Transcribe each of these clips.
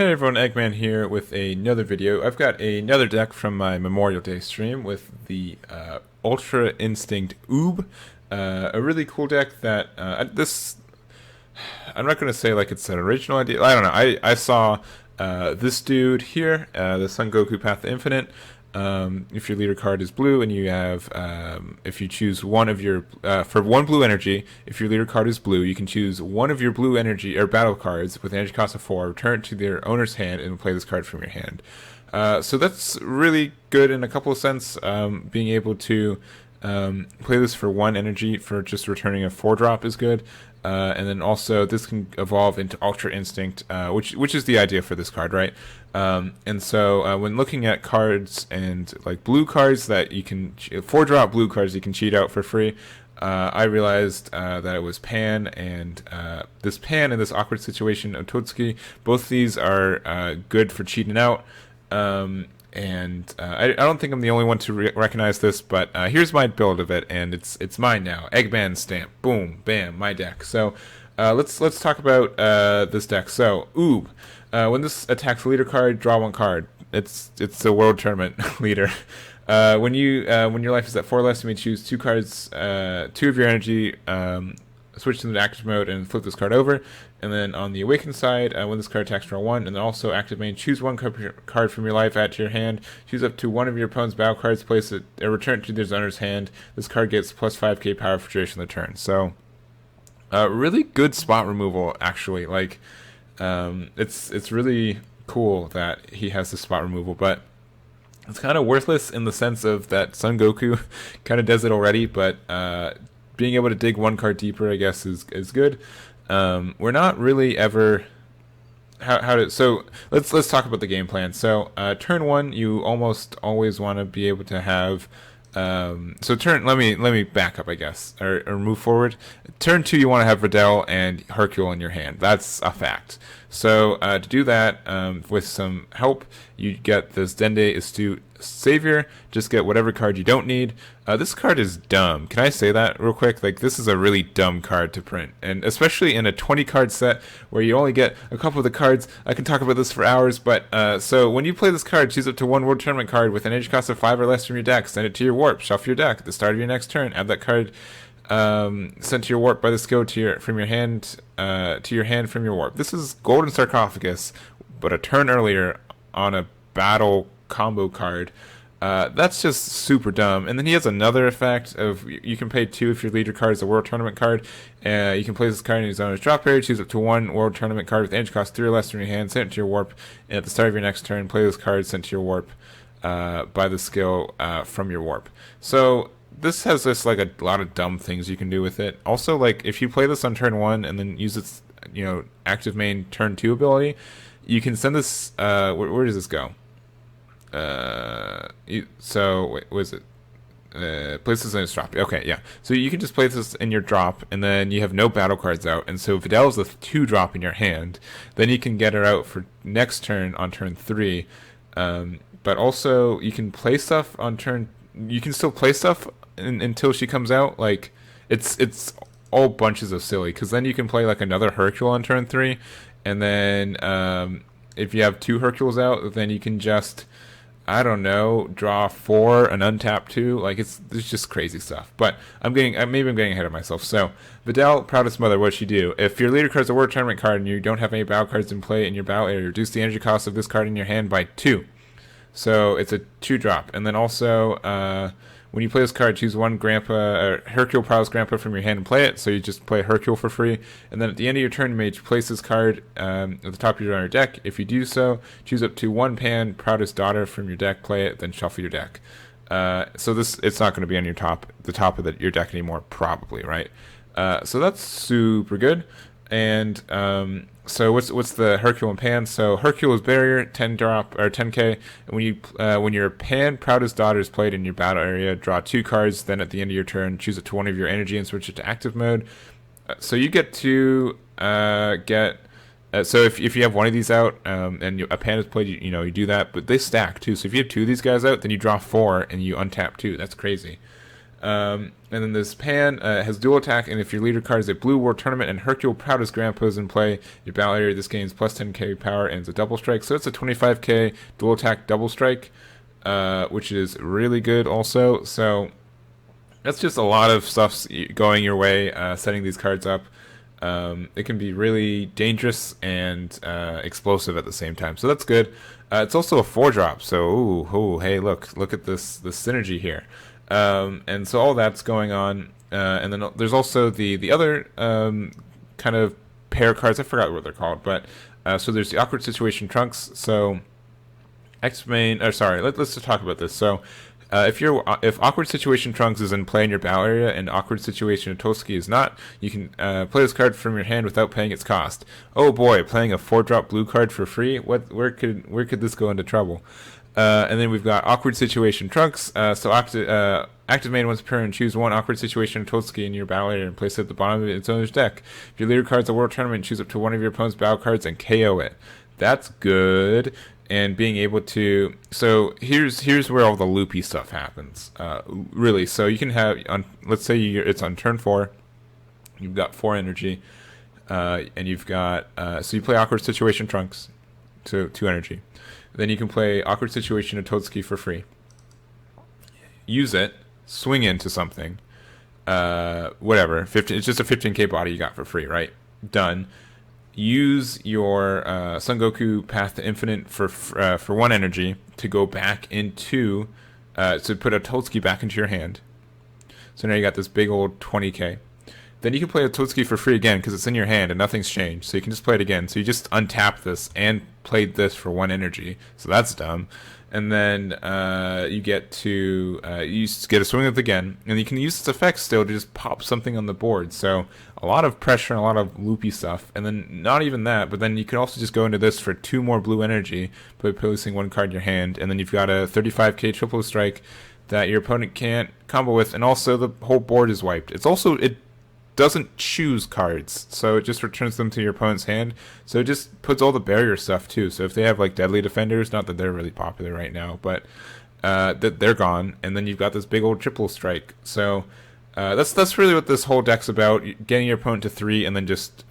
Hey everyone, Eggman here with another video. I've got another deck from my Memorial Day stream with the Ultra Instinct Oob. A really cool deck that I'm not going to say like it's an original idea. I don't know. I saw this dude here, the Son Goku Path to Infinite. If your leader card is blue and you have, if you choose one of your, for one blue energy, if your leader card is blue, you can choose one of your blue energy or battle cards with energy cost of 4, return it to their owner's hand, and play this card from your hand. So that's really good in a couple of sense. Being able to play this for one energy for just returning a 4-drop is good. And then also this can evolve into Ultra Instinct, which is the idea for this card, right? And so when looking at cards and like blue cards that you can 4-drop blue cards you can cheat out for free, I realized that it was Pan and this Pan and this Awkward Situation of Totsuki. Both these are good for cheating out. I don't think I'm the only one to recognize this, but here's my build of it, and it's mine now. Egman stamp, boom, bam, my deck. So let's talk about this deck. So Oob, when this attacks a leader card, draw one card. It's a world tournament leader. When your life is at 4 or less, you may choose 2 cards, 2 of your energy. Switch to the active mode and flip this card over. And then on the awakened side, when this card attacks, draw 1. And then also active main, choose 1 card from your life, add to your hand. Choose up to one of your opponent's battle cards, place it, return it to their owner's hand. This card gets plus 5k power for duration of the turn. So, really good spot removal, actually. Like, it's really cool that he has this spot removal, but it's kind of worthless in the sense of that Son Goku kind of does it already, but being able to dig 1 card deeper, I guess, is good. We're not really ever so let's talk about the game plan. So turn 1, you almost always want to be able to have let me back up, I guess, or move forward. Turn 2, you want to have Videl and Hercule in your hand. That's a fact. So to do that, with some help, you get this Dende Astute Savior. Just get whatever card you don't need. This card is dumb. Can I say that real quick? Like, this is a really dumb card to print, and especially in a 20-card set where you only get a couple of the cards. I can talk about this for hours, but so when you play this card, choose up to 1 World Tournament card with an energy cost of 5 or less from your deck. Send it to your warp. Shuffle your deck at the start of your next turn. Add that card sent to your warp by the skill to your hand from your warp. This is Golden Sarcophagus, but a turn earlier on a battle combo card. That's just super dumb. And then he has another effect of you can pay 2 if your leader card is a World Tournament card. You can place this card in his owner's drop area, choose up to 1 World Tournament card with energy cost 3 or less from your hand, send it to your warp, and at the start of your next turn, play this card sent to your warp by the skill from your warp. So this has just like a lot of dumb things you can do with it. Also, like, if you play this on turn 1 and then use its active main turn 2 ability, you can send this where does this go? What is it? Place this in its drop. Okay, yeah. So you can just place this in your drop, and then you have no battle cards out, and so Videl is a 2-drop in your hand. Then you can get her out for next turn on turn 3. But also you can play stuff on turn. You can still play stuff until she comes out. Like, it's all bunches of silly, because then you can play like another Hercule on turn 3, and then if you have 2 Hercules out, then you can just, I don't know, draw 4 and untap 2. Like, it's just crazy stuff. But maybe I'm getting ahead of myself. So Videl, Proudest Mother, what'd she do? If your leader card is a World Tournament card and you don't have any battle cards in play in your battle area, reduce the energy cost of this card in your hand by 2. So it's a 2-drop. And then also, when you play this card, choose 1 Hercule Proudest Grandpa from your hand and play it. So you just play Hercule for free. And then at the end of your turn, you may place this card at the top of your deck. If you do so, choose up to 1 Pan Proudest Daughter from your deck, play it, then shuffle your deck. So it's not going to be on the top of your deck anymore, probably, right? So that's super good. And so what's the Hercule and Pan? So Hercule is barrier, 10-drop or 10k. And when your Pan Proudest Daughter is played in your battle area, draw 2 cards. Then at the end of your turn, choose it to 1 of your energy and switch it to active mode. So you get to get. So if you have 1 of these out and a Pan is played, you do that. But they stack too. So if you have 2 of these guys out, then you draw 4 and you untap 2. That's crazy. And then this Pan has dual attack, and if your leader card is a blue World Tournament and Hercule Proudest Grandpa is in play, your battle area this gains plus 10k power and it's a double strike. So it's a 25k dual attack double strike, which is really good also. So that's just a lot of stuff going your way, setting these cards up. It can be really dangerous and explosive at the same time, so that's good. It's also a 4-drop, so hey, look at this synergy here. And so all that's going on, and then there's also the other kind of pair cards. I forgot what they're called, but so there's the Awkward Situation Trunks. So X-Main, or sorry, let's just talk about this. So if Awkward Situation Trunks is in play in your battle area and Awkward Situation Toski is not, you can play this card from your hand without paying its cost. Oh boy, playing a 4-drop blue card for free? Where could this go into trouble? And then we've got Awkward Situation Trunks. So active main once per turn, choose one Awkward Situation Toski in your battle area and place it at the bottom of its owner's deck. If your leader card's a World Tournament, choose up to one of your opponent's battle cards and KO it. That's good. And being able to, so here's where all the loopy stuff happens. Really, so you can have let's say it's on turn 4, you've got 4 energy, and you've got so you play Awkward Situation Trunks, so 2 energy. Then you can play Awkward Situation Toadski for free. Use it, swing into something, whatever. 15. It's just a 15k body you got for free, right? Done. Use your Son Goku Path to Infinite for 1 energy to go back into to put a Totsuki back into your hand. So now you got this big old 20k. Then you can play a Totsuki for free again because it's in your hand and nothing's changed. So you can just play it again. So you just untap this and played this for 1 energy. So that's dumb. And then you get to you get a swing of it again, and you can use this effect still to just pop something on the board. So a lot of pressure and a lot of loopy stuff. And then not even that, but then you can also just go into this for 2 more blue energy by placing 1 card in your hand, and then you've got a 35k triple strike that your opponent can't combo with, and also the whole board is wiped. It doesn't choose cards, so it just returns them to your opponent's hand. So it just puts all the barrier stuff too. So if they have like Deadly Defenders, not that they're really popular right now, but they're gone, and then you've got this big old triple strike. So that's really what this whole deck's about: getting your opponent to 3, and then just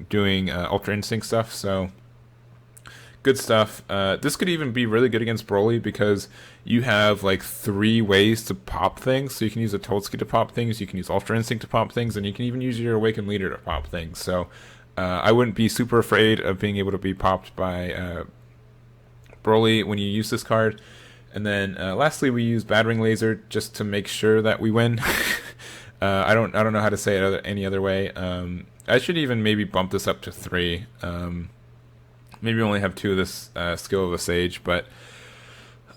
doing Ultra Instinct stuff. So good stuff. This could even be really good against Broly because you have like 3 ways to pop things. So you can use a Totsuki to pop things, you can use Ultra Instinct to pop things, and you can even use your Awakened Leader to pop things. So I wouldn't be super afraid of being able to be popped by Broly when you use this card. And then lastly, we use Battering Laser just to make sure that we win. I don't know how to say it any other way. I should even maybe bump this up to 3. Maybe only have 2 of this Skill of the Sage, but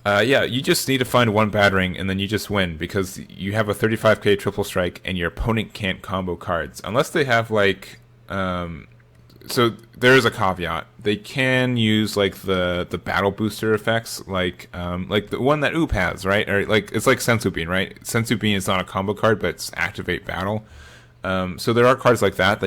yeah, you just need to find 1 battering and then you just win because you have a 35k triple strike and your opponent can't combo cards unless they have like so there is a caveat. They can use like the battle booster effects, like the one that Oop has, right? Or like it's like Senzu Bean, right? Senzu Bean is not a combo card, but it's activate battle. So there are cards like that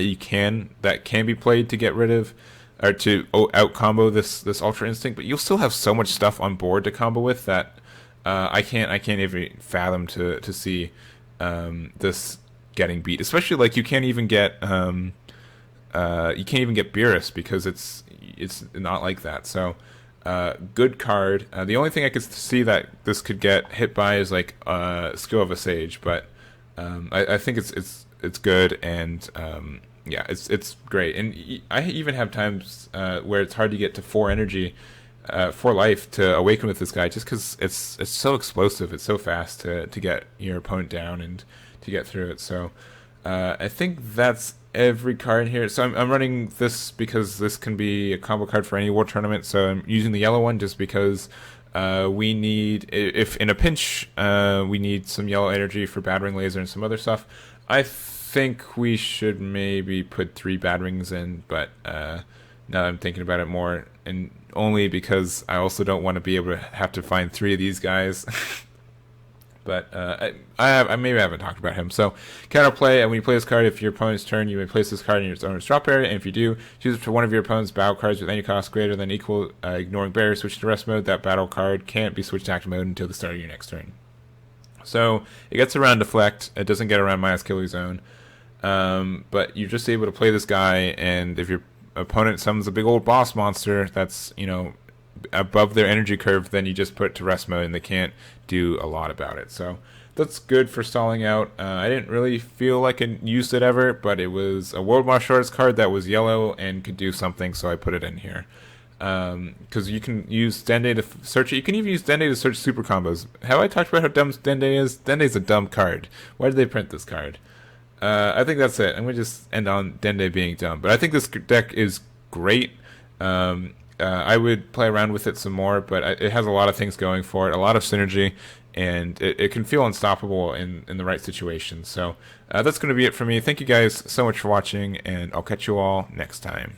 can be played to get rid of or to out combo this Ultra Instinct, but you'll still have so much stuff on board to combo with that I can't even fathom to see this getting beat. Especially like you can't even get Beerus because it's not like that. So good card. The only thing I could see that this could get hit by is like Skill of a Sage, but I think it's good, and yeah, it's great. And I even have times where it's hard to get to 4 energy, 4 life to awaken with this guy, just because it's so explosive. It's so fast to get your opponent down and to get through it. So I think that's every card in here. So I'm running this because this can be a combo card for any World Tournament. So I'm using the yellow one just because we need, if in a pinch, we need some yellow energy for Battering Laser and some other stuff. I think we should maybe put 3 batterings in, but now that I'm thinking about it more, and only because I also don't want to be able to have to find 3 of these guys. But I maybe haven't talked about him. So counterplay, and when you play this card, if your opponent's turn, you may place this card in your owner's drop area, and if you do, choose it to one of your opponent's battle cards with any cost greater than equal, ignoring barrier, switch to rest mode. That battle card can't be switched to active mode until the start of your next turn. So it gets around Deflect. It doesn't get around Maya's Killer Zone. But you're just able to play this guy, and if your opponent summons a big old boss monster that's, above their energy curve, then you just put it to rest mode, and they can't do a lot about it. So that's good for stalling out. I didn't really feel like I used it ever, but it was a World Martial Arts card that was yellow and could do something, so I put it in here. Because you can use Dende to search it. You can even use Dende to search super combos. Have I talked about how dumb Dende is? Dende's a dumb card. Why did they print this card? I think that's it. I'm going to just end on Dende being dumb. But I think this deck is great. I would play around with it some more, but it has a lot of things going for it, a lot of synergy, and it can feel unstoppable in the right situation. So that's going to be it for me. Thank you guys so much for watching, and I'll catch you all next time.